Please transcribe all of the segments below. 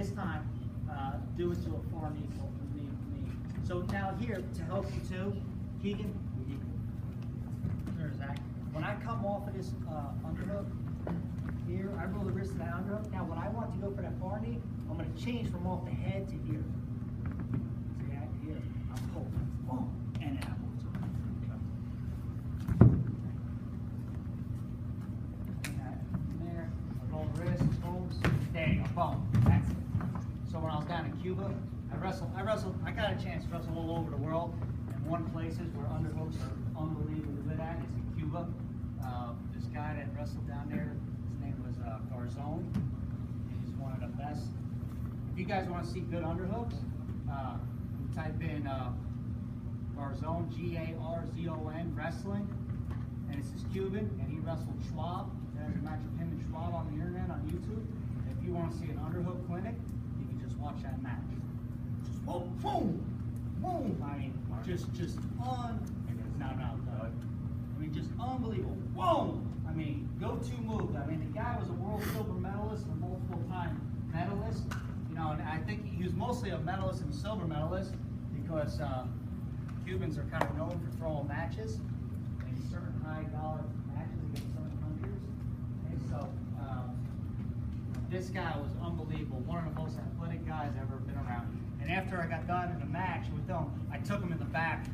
this time, do it to a foreign equal for me. So now here, to help you too, Keegan, there's Zach. When I come off of this underhook, here, I roll the wrist to that underhook. Now when I want to go for that foreign knee, I'm going to change from off the head to here. See that? Here. I'll pull. Boom. And then I move to it. There. I roll the wrist, boom. There you go. Boom. That's it. So when I was down in Cuba, I got a chance to wrestle all over the world. And one places where underhooks are unbelievably good at is in Cuba. This guy that wrestled down there, his name was Garzone. He's one of the best. If you guys want to see good underhooks, type in Garzone, Garzon, wrestling, and this is Cuban, and he wrestled Schwab. There's a match of him and Schwab on the internet on YouTube. If you want to see an underhook clinic, you can just watch that match. Just boom, boom, boom. I mean, just just unbelievable. Whoa! I mean, go-to move. I mean, the guy was a world silver medalist, a multiple-time medalist. You know, and I think he was mostly a medalist and a silver medalist because Cubans are kind of known for throwing matches in certain high-dollar matches against certain countries. And so this guy was unbelievable. One of the most athletic guys I've ever been around. And after I got done in the match with him, I took him in the back.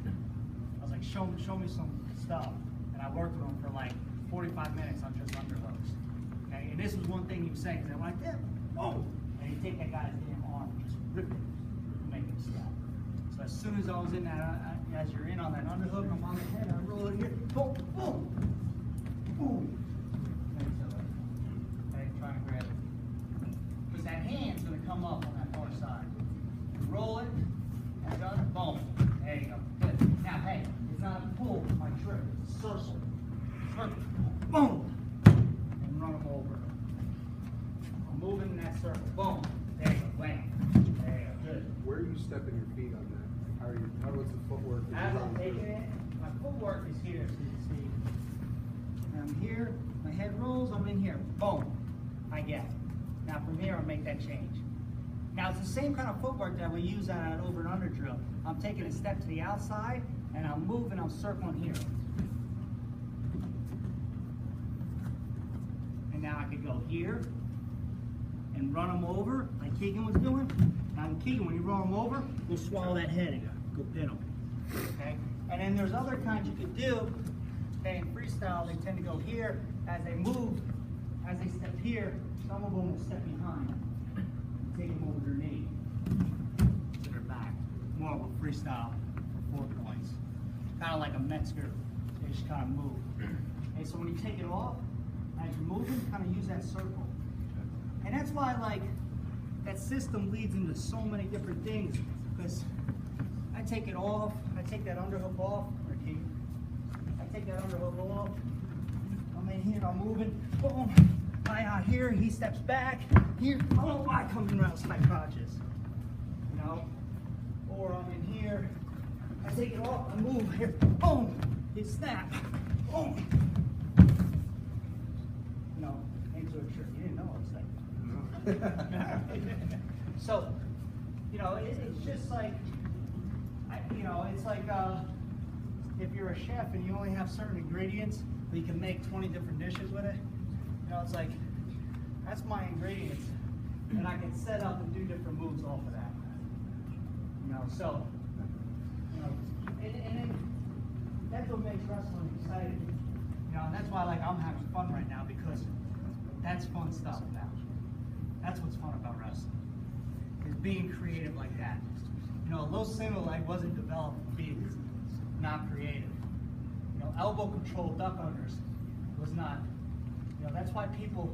I was like, show me some stuff. And I worked with him for like 45 minutes on just underhooks. Okay, and this was one thing he was saying, because I went like, whoa! And he'd take that guy's damn arm and just rip it and make him stop. So as soon as I was in that, as you're in on that underhook, I'm on the head, I roll it here, boom, boom, boom. Okay, try and grab it. Because that hand's going to come up on that far side. You roll it, and done, boom. There you go. Good. Now, hey, it's not a pull, my trick. It's a circle. Circle. Boom. And run them over. I'm moving in that circle. Boom. There you go. Wham. There you go. Good. Where are you stepping your feet on that? How was the footwork? As I'm taking it, my footwork is here, so you can see. And I'm here. My head rolls. I'm in here. Boom. I get it. Now from here, I'll make that change. Now it's the same kind of footwork that we use on an over and under drill. I'm taking a step to the outside, and I'm moving, I'm circling here. And now I could go here and run them over, like Keegan was doing. Now Keegan, when you run them over, you'll swallow that head and go pin them. Okay? And then there's other kinds you could do. Okay, in freestyle, they tend to go here. As they move, as they step here, some of them will step behind. Take them over their knee to their back. More of a freestyle for 4 points. Kind of like a Metzger. They just kind of move. Okay, so when you take it off, as you're moving, kind of use that circle. And that's why, like, that system leads into so many different things. Because I take it off, I take that underhook off, I take that underhook off. I'm in here, I'm moving, boom. Out here, he steps back. Here, oh, I come around side crotches. You know? Or I'm in here, I take it off, I move here, boom, he snap, boom. No, into a trick. You didn't know I was saying. So, you know, it's just like, you know, it's like if you're a chef and you only have certain ingredients, but you can make 20 different dishes with it. You know, it's like, that's my ingredients, and I can set up and do different moves off of that. You know, so, you know, and then that's what makes wrestling exciting. You know, and that's why, like, I'm having fun right now, because that's fun stuff now. That's what's fun about wrestling, is being creative like that. You know, a low single leg wasn't developed for being not creative. You know, elbow control duck unders was not. You know, that's why people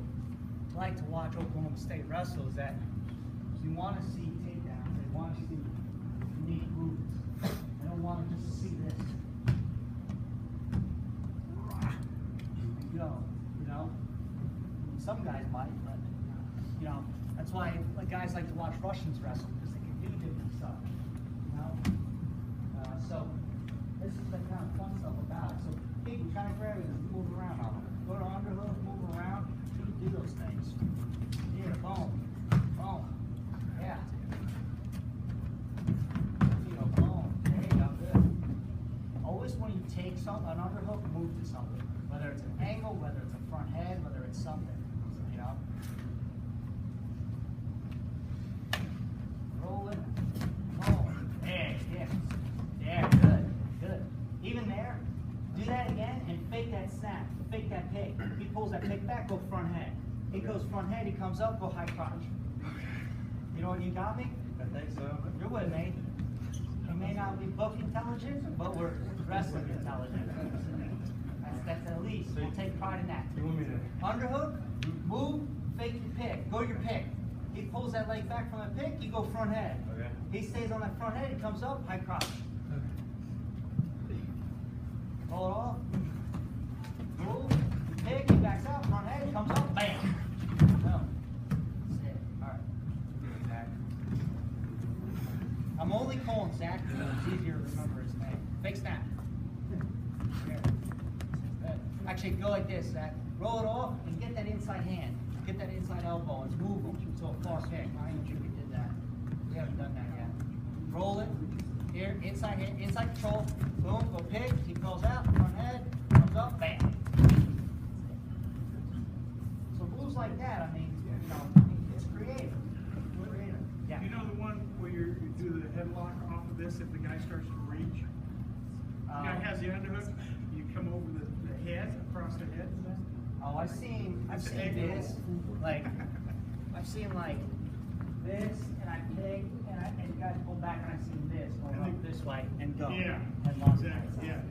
like to watch Oklahoma State wrestle, is that you want to see takedowns, they want to see unique movements. They don't want to just see this. And go, you know? Some guys might, but, you know, that's why like guys like to watch Russians wrestle, because they can do different stuff, you know? So, this is the kind of fun stuff about it. So, hey, you kind of grab it and move around on it. Go to underhook, move around, do those things. Here, boom, boom. pulls that pick back, go front head. He goes front head, he comes up, go high crotch. You know what you got me? I think so. You're with me. We may not be book intelligent, but we're wrestling intelligent. That's at least. We'll take pride in that. You want me to? Underhook, move, fake your pick. Go to your pick. He pulls that leg back from the pick, you go front head. Okay. He stays on that front head, he comes up, high crotch. Roll it off. Move, pick, he backs out, front head, comes up, bam. No. That's it. Alright. I'm only calling Zach because it's easier to remember his name. Fake snap. Here. Actually, go like this, Zach. Roll it off and get that inside hand. Get that inside elbow and move them to a far kick. I ain't sure we did that. We haven't done that yet. Roll it. Here, inside hand, inside control. Boom, go pick. He goes out, front head, comes up, bam. So moves like that, I mean, you know, it's creative. Creative. Yeah. You know the one where you do the headlock off of this if the guy starts to reach? The guy has the underhook, you come over the head, across the head. Oh, I've seen this, like, I've seen like this, and I pick, and you guys pull back, and I've seen this, going up this way, and go. Yeah, And launch exactly, that side.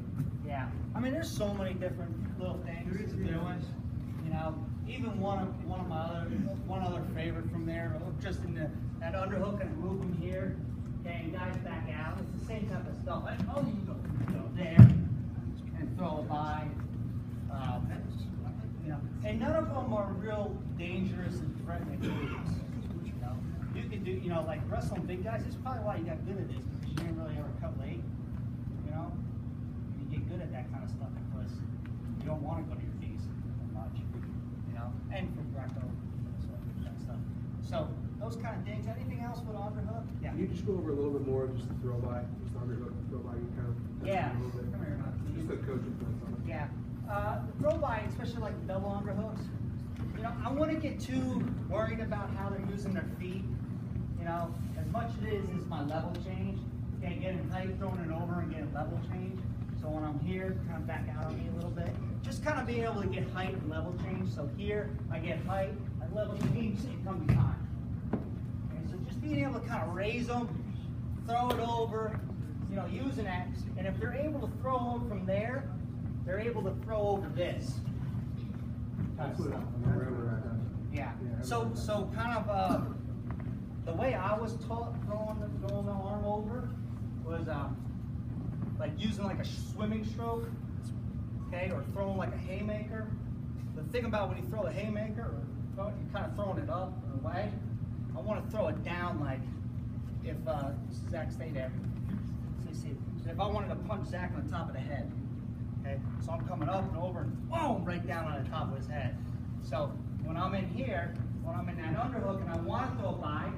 Yeah. I mean, there's so many different little things There is, to do. You know, even one of my other favorite from there, just in that underhook, and I move them here, okay, and guys back out. It's the same type of stuff. Oh, you can go there and throw it by. You know, and none of them are real dangerous and threatening moves. You know, you can do, you know, like wrestling big guys. This is probably why you got good at this, because you didn't really ever cut weight. You know, you get good at that kind of stuff because you don't want to go to your knees much. You know, and for Greco, that stuff. So those kind of things. Anything else with underhook? Yeah. Can you just go over a little bit more, just the throw by, just underhook, throw by, you kind of. Yeah. A little bit. Come here, Just the coaching points on it. Yeah. The throw by, especially like the double underhooks, you know, I wouldn't get too worried about how they're using their feet. You know, as much as it is my level change. Okay, getting height, throwing it over, and getting level change. So when I'm here, kind of back out on me a little bit. Just kind of being able to get height and level change. So here, I get height, I level change, and come behind. Okay, so just being able to kind of raise them, throw it over, you know, using that. And if they're able to throw them from there, they're able to throw over this. That's what I'm remember. Yeah. So kind of the way I was taught throwing the arm over was like using like a swimming stroke, okay, or throwing like a haymaker. The thing about when you throw a haymaker, you're kind of throwing it up or away. I want to throw it down like if Zach stayed there. See, if I wanted to punch Zach on the top of the head. Okay, so I'm coming up and over and boom, right down on the top of his head. So when I'm in here, when I'm in that underhook and I want to throw by,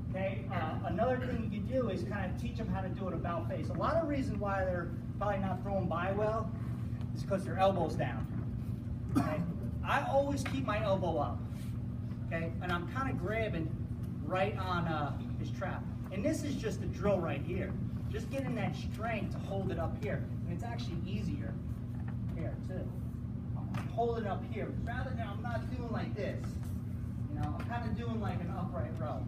okay, another thing you can do is kind of teach them how to do it about face. A lot of reasons why they're probably not throwing by well is because their elbow's down. Okay, I always keep my elbow up, okay, and I'm kind of grabbing right on his trap. And this is just a drill right here. Just getting that strength to hold it up here. And it's actually easier here too. I'm holding it up here. Rather than, I'm not doing like this. You know, I'm kind of doing like an upright row.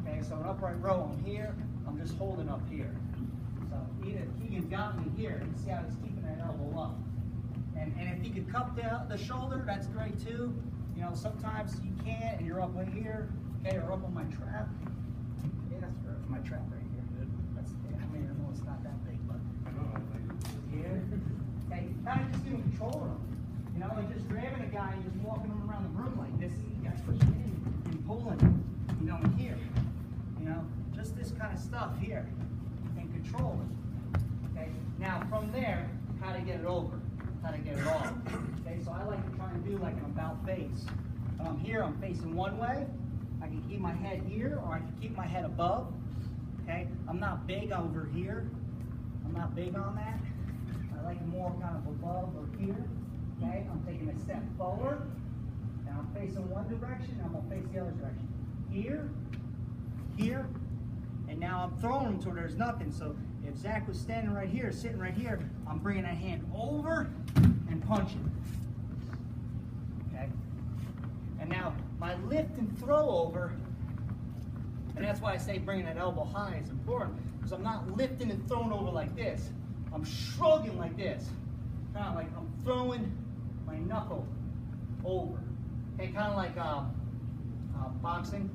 Okay, so an upright row, I'm here, I'm just holding up here. So Keegan got me here. You see how he's keeping that elbow up. And if he could cup the shoulder, that's great too. You know, sometimes you can't and you're up right here, okay, or up on my trap. Yeah, that's my trap right here. I mean, I know it's not that big, but here, okay, kind of just doing control of them. You know, like just grabbing a guy and just walking him around the room like this, and you guys pushing in and pulling him, you know, in here. You know, just this kind of stuff here, and control it. Okay, now from there, how to get it over, how to get it off. Okay, so I like to try and do like an about face. When I'm here, I'm facing one way. I can keep my head here, or I can keep my head above. Okay, I'm not big over here. I'm not big on that. I like more kind of above or here. Okay, I'm taking a step forward, and I'm facing one direction. I'm gonna face the other direction. Here, here, and now I'm throwing them to where there's nothing. So if Zach was standing right here, sitting right here, I'm bringing that hand over and punching. my lift and throw over, and that's why I say bringing that elbow high is important, because I'm not lifting and throwing over like this. I'm shrugging like this. Kind of like I'm throwing my knuckle over. Okay, kind of like boxing.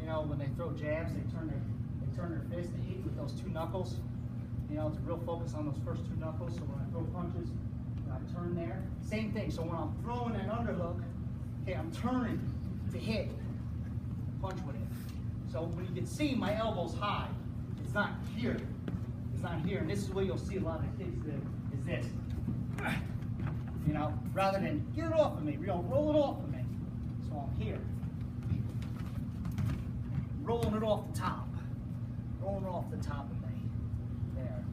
You know, when they throw jabs, they turn their fist, they hit you with those two knuckles. You know, it's a real focus on those first two knuckles. So when I throw punches, I turn there. Same thing. So when I'm throwing that underhook, okay, I'm turning to hit, punch with it. So when you can see my elbow's high, it's not here. It's not here. And this is what you'll see a lot of kids do, is this. You know, rather than get it off of me, roll it off of me. So I'm here. Rolling it off the top. Rolling it off the top of me. There.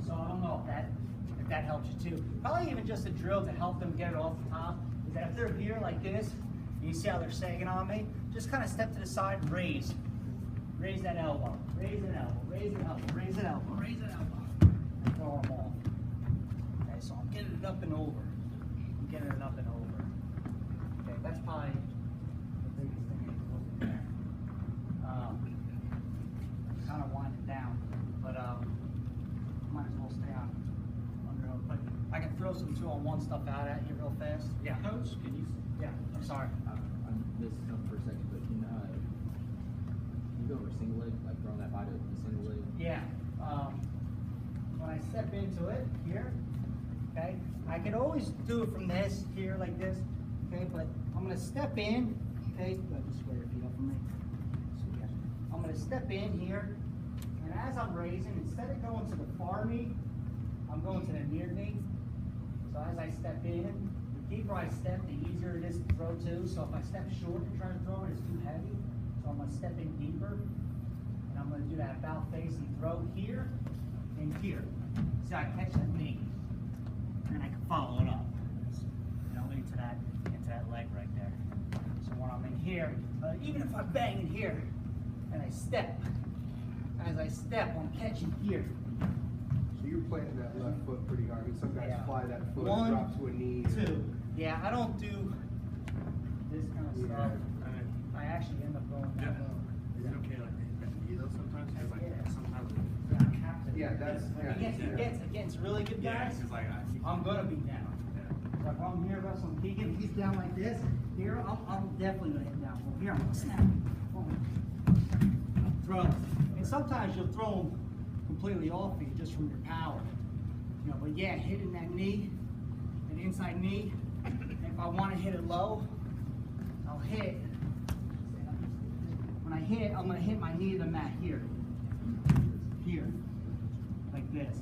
So I don't know if that helps you too. Probably even just a drill to help them get it off the top is that if they're here like this, and you see how they're sagging on me, just kind of step to the side and raise. Raise that elbow. Raise an elbow. Raise an elbow. Raise an elbow. Raise an elbow. And throw them off. Okay, so I'm getting it up and over. I'm getting it up and over. Okay, that's probably the biggest thing that goes in there. Kind of wind it down, but might as well stay on underhook. But I can throw some 2-on-1 stuff out at you real fast. Yeah. Coach, can you? Yeah. I'm sorry. This is something for a second, but can you go over single leg, like throwing that body with the single leg? Yeah. When I step into it here, okay, I can always do it from this here like this, okay, but I'm gonna step in, okay, just square your feet up for me. So, yeah. I'm gonna step in here, and as I'm raising, instead of going to the far knee, I'm going to the near knee. So as I step in, the deeper I step, the easier it is to throw too. So if I step short and try to throw it, it's too heavy. So I'm gonna step in deeper, and I'm gonna do that about face and throw here and here. So I catch that knee, and I can follow it up, you know, into that leg right there. So when I'm in here, even if I bang in here, and I step, as I step, I'm catching here. So you're planting that left foot pretty hard. I mean, some guys Yeah. fly that foot, One, drop to a knee. 2. Yeah, I don't do this kind of Yeah. stuff. I actually end up going that way. Is it okay like you know sometimes? Cause like Yeah. sometimes. Yeah, I have to. Yeah, that's- yeah. Against really good guys, Cause like I'm gonna be down. Yeah. Like I'm here wrestling Keegan, he's down like this. Here, I'm definitely gonna hit down. Well, here I'm gonna snap. Throw. And sometimes you'll throw them completely off you just from your power. You know, but yeah, hitting that knee, an inside knee. And if I want to hit it low, I'll hit. When I hit, I'm gonna hit my knee to the mat here. Here. Like this.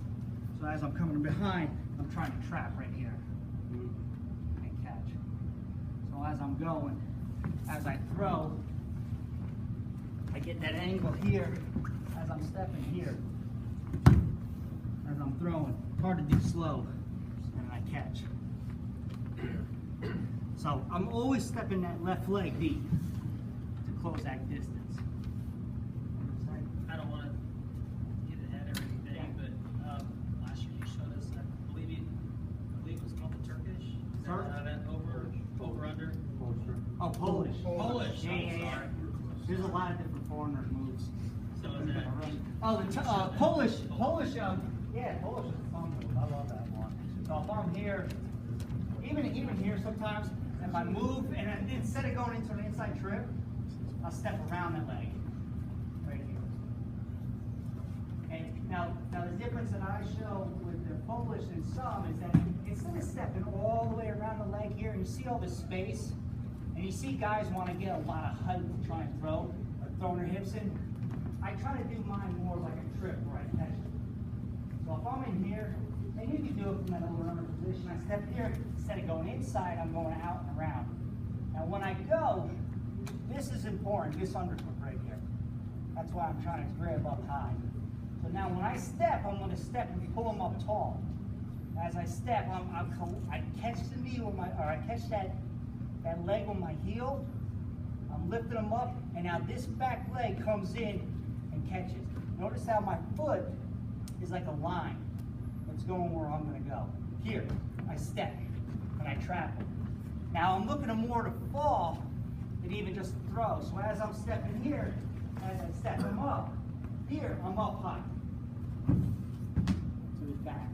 So as I'm coming behind, I'm trying to trap right here. And catch. So as I'm going, as I throw, I get that angle here as I'm stepping here. As I'm throwing. Hard to do slow. And I catch. So I'm always stepping that left leg deep to close that distance. I don't want to get ahead or anything, but last year you showed us, I believe it was called the Turkish. Is that Turk? an event over under? Oh, Polish. Polish. Yeah, I'm yeah, yeah. sorry. There's a lot of different foreigner moves. So is that? Oh, the Polish, yeah, Polish is a fun move. I love that one. So if I'm here, even here sometimes, if I move and instead of going into an inside trip, I'll step around that leg, right here. And now the difference that I show with the Polish and some is that instead of stepping all the way around the leg here, and you see all this space, and you see guys want to get a lot of height to try and throw, or throwing their hips in, I try to do mine more like a trip where I catch it. So if I'm in here, and you can do it from that over-under position, I step here, instead of going inside, I'm going out and around. Now when I go, this is important, this underhook right here. That's why I'm trying to grab up high. So now when I step, I'm going to step and pull them up tall. As I step, I catch the knee with my, or I catch that leg with my heel. I'm lifting them up, and now this back leg comes in and catches. Notice how my foot is like a line that's going where I'm going to go. Here, I step and I trap them. Now I'm looking more to fall than even just to throw. So as I'm stepping here, as I step him up, here, I'm up high to his back.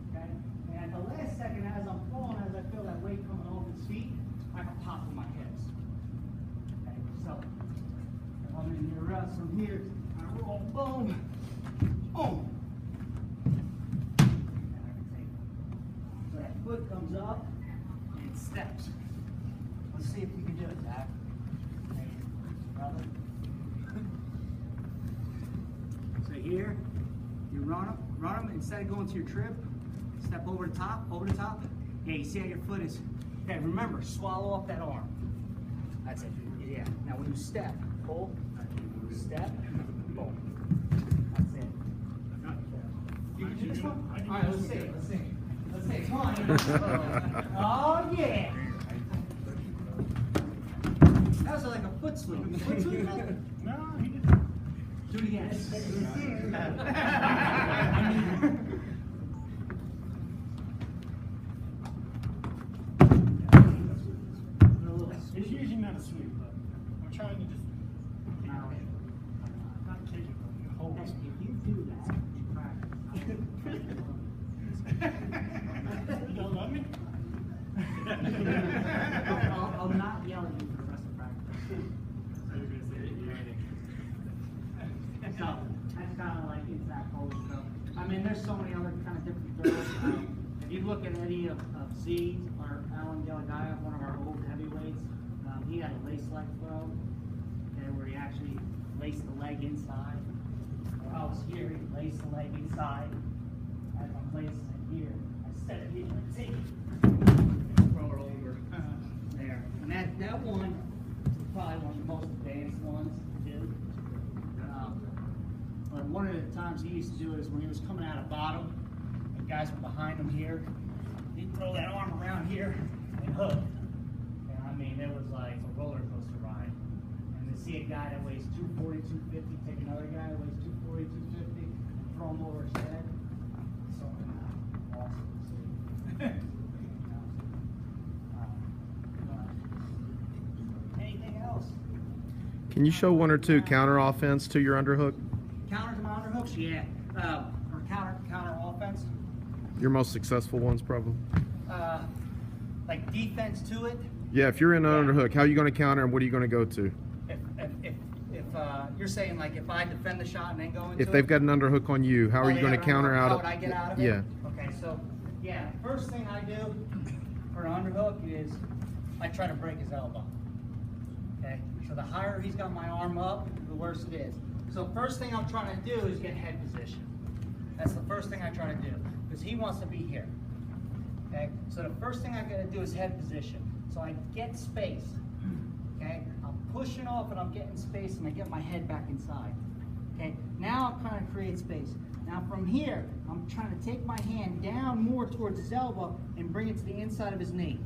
Okay? And at the last second, as I'm falling, as I feel that weight coming off his feet, I can pop with my hips. Okay? So if I'm in your rest from here, I roll, boom, boom. And I can take it. So that foot comes up and it steps. Let's see if we can do it, Zach. Hey, brother. So here, you run them, instead of going to your trip, step over the top, Yeah, you see how your foot is, okay, remember, swallow up that arm. That's it, yeah. Now when you step, pull, step, pull. That's it. You can do this one? All right, let's see it, let's see it, come on. Oh, yeah. That was like a foot sweep. Foot sweep? No, he didn't. Do it again. It's usually not a sweep, but I'm trying to just not kick it, but hold it. If you do that, you practice. You don't love me? I'll not yell at you for the rest of practice. So that's kind of like exact hold stuff. I mean, there's so many other kind of different throws. If you look at any of Z's or Alan Galagaya, one of our old heavyweights, he had a lace leg throw, okay, where he actually laced the leg inside. Or I was here, he laced the leg inside. As I'm placing it here, I step it here and take it. Throw it over. There. And that one is probably one of the most advanced ones to do. But one of the times he used to do it is when he was coming out of bottom, and guys were behind him here, he'd throw that arm around here and hook. And I mean, it was like a roller coaster ride. And to see a guy that weighs 240, 250, take another guy that weighs 240, 250, throw him over his head, it's something awesome to see. Anything else? Can you show one or two counter offense to your underhook? Counter to my underhooks, yeah. Or counter offense. Your most successful ones, probably. Like defense to it. Yeah, if you're in an underhook, how are you going to counter and what are you going to go to? If you're saying like if I defend the shot and then go into If they've got an underhook on you, how are you going to counter out How of would I get out of it? Yeah. Okay, so yeah, first thing I do for an underhook is I try to break his elbow. Okay, so the higher he's got my arm up, the worse it is. So first thing I'm trying to do is get head position. That's the first thing I try to do because he wants to be here. Okay, so the first thing I got to do is head position. So I get space. Okay, I'm pushing off and I'm getting space and I get my head back inside. Okay, now I'm trying to create space. Now from here, I'm trying to take my hand down more towards his elbow and bring it to the inside of his knee.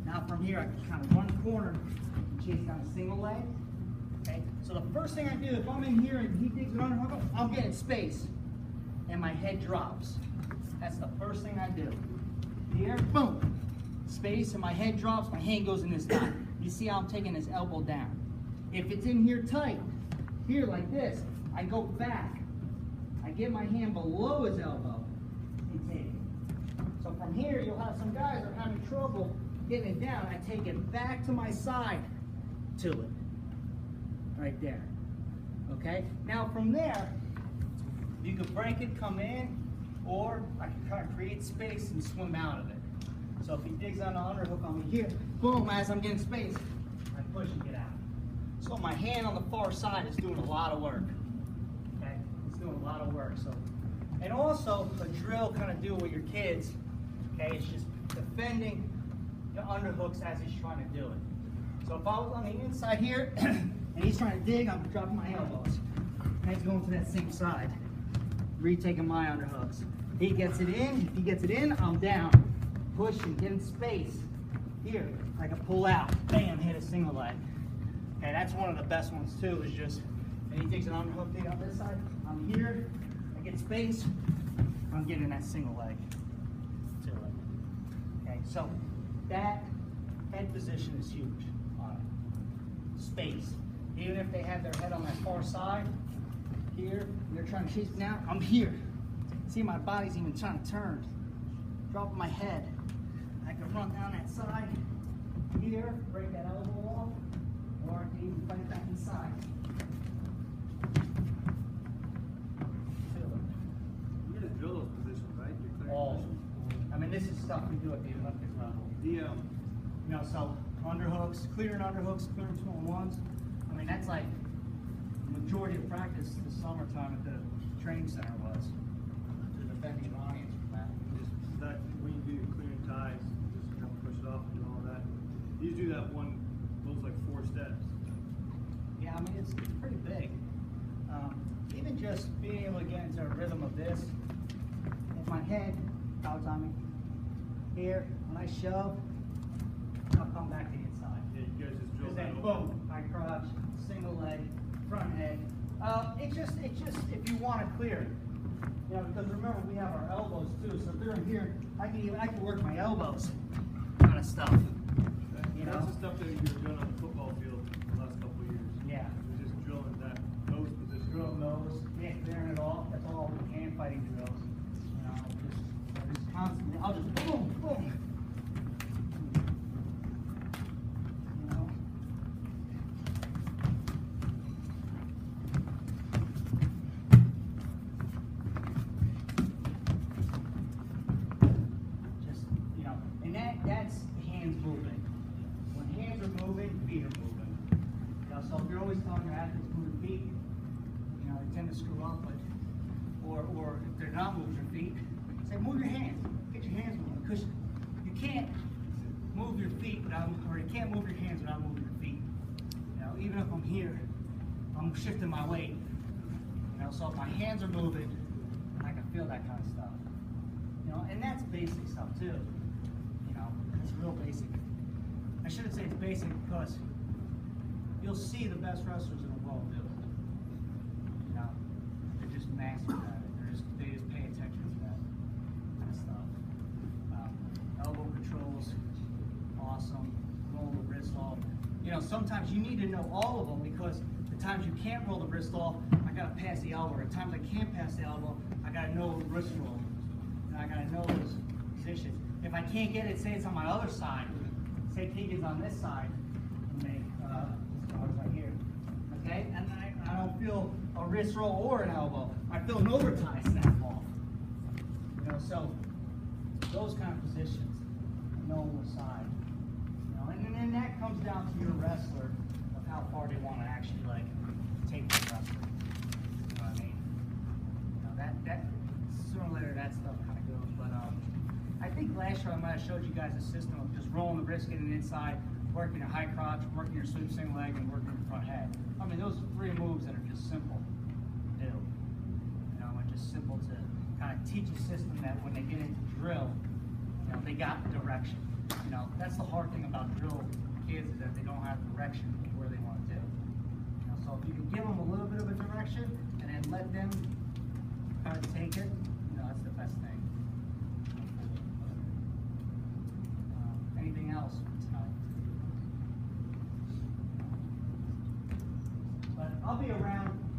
Now from here, I can kind of run corner and chase down a single leg. Okay, so the first thing I do, if I'm in here and he digs it under, I'm getting space and my head drops. That's the first thing I do. Here, boom, space and my head drops, my hand goes in this guy. You see how I'm taking his elbow down. If it's in here tight, here like this, I go back. I get my hand below his elbow and take it. So from here, you'll have some guys that are having trouble getting it down. I take it back to my side to it. Right there. Okay? Now from there, you can break it, come in, or I can kind of create space and swim out of it. So if he digs on the underhook on me here, boom, as I'm getting space, I push and get out. So my hand on the far side is doing a lot of work. Okay? It's doing a lot of work. So, and also a drill kind of do with your kids, okay, it's just defending the underhooks as he's trying to do it. So if I was on the inside here, and he's trying to dig, I'm dropping my elbows. And he's going to that same side. Retaking my underhooks. He gets it in. If he gets it in, I'm down. Push and get in space. Here, I can pull out. Bam, hit a single leg. Okay, that's one of the best ones too, is just, and he takes an underhook, dig on this side. I'm here, I get space, I'm getting that single leg. Okay, so that head position is huge on it. Space. Even if they have their head on that far side, here, and they're trying to chase me down, I'm here. See, my body's even trying to turn. Drop my head. I can run down that side, here, break that elbow off, or I can even fight back inside. You're gonna drill those positions, right? You're clearing All. positions. I mean, this is stuff we do at the Olympic level. The You know, so underhooks, clearing 2-on-1s. I mean, that's like the majority of practice this summertime at the training center was. To defend the Iranians from that. just that when you do your clearing ties, just kind of push it off and do all that. You do that those like 4 steps. Yeah, I mean, it's pretty big. Even just being able to get into a rhythm of this, if my head bows on me, here, when I shove, I'll come back to the inside. Yeah, you guys just drill Because that then, open. boom, I crouch, single leg, front head. It's just if you want to clear it. You know, because remember we have our elbows too. So if they're in here, I can work my elbows, kind of stuff. You know? That's the stuff that you're doing on the football field the last couple of years. Yeah. You're just drilling those positions. Drill nose, yeah, clearing it off. That's all hand fighting drills. You know, just constantly. I'll just boom, boom. You know. Just, you know, and that's hands moving. When hands are moving, feet are moving. You know, so if you're always telling your athletes move your feet, you know, they tend to screw up, but or if they're not moving your feet, say move your hands. Get your hands moving. Because you can't move your feet without, or you can't move your hands without moving your feet. You know, even if I'm here, I'm shifting my weight. You know, so if my hands are moving, I can feel that kind of stuff. You know, and that's basic stuff too. You know, it's real basic. I shouldn't say it's basic because you'll see the best wrestlers in the world do it. You know, they're just masters at it. They just pay attention to that kind of stuff. Elbow controls, awesome. Roll the wrist off. You know, sometimes you need to know all of them because the times you can't roll the wrist off, I gotta pass the elbow. The times I can't pass the elbow, I gotta know the wrist roll. And I gotta know those positions. If I can't get it, say it's on my other side. Say Keegan's on this side. Right here. Okay? And I don't feel a wrist roll or an elbow. I feel an overtie snap off. You know, so those kind of positions, knowing the side. You know, and then that comes down to your wrestler of how far they want to actually like take the wrestler. You know what I mean? You know, that sooner or later that stuff kind of goes. But I think last year I might have showed you guys a system of just rolling the wrist, getting inside, working your high crotch, working your sweep single leg, and working your front head. I mean, those are 3 moves that are just simple to do. You know, and just simple to kind of teach a system that when they get into drill, you know, they got direction. You know, that's the hard thing about drill kids is that they don't have direction of where they want to do. You know, so if you can give them a little bit of a direction and then let them kind of take it, you know, that's the best thing. Anything else for tonight? But I'll be around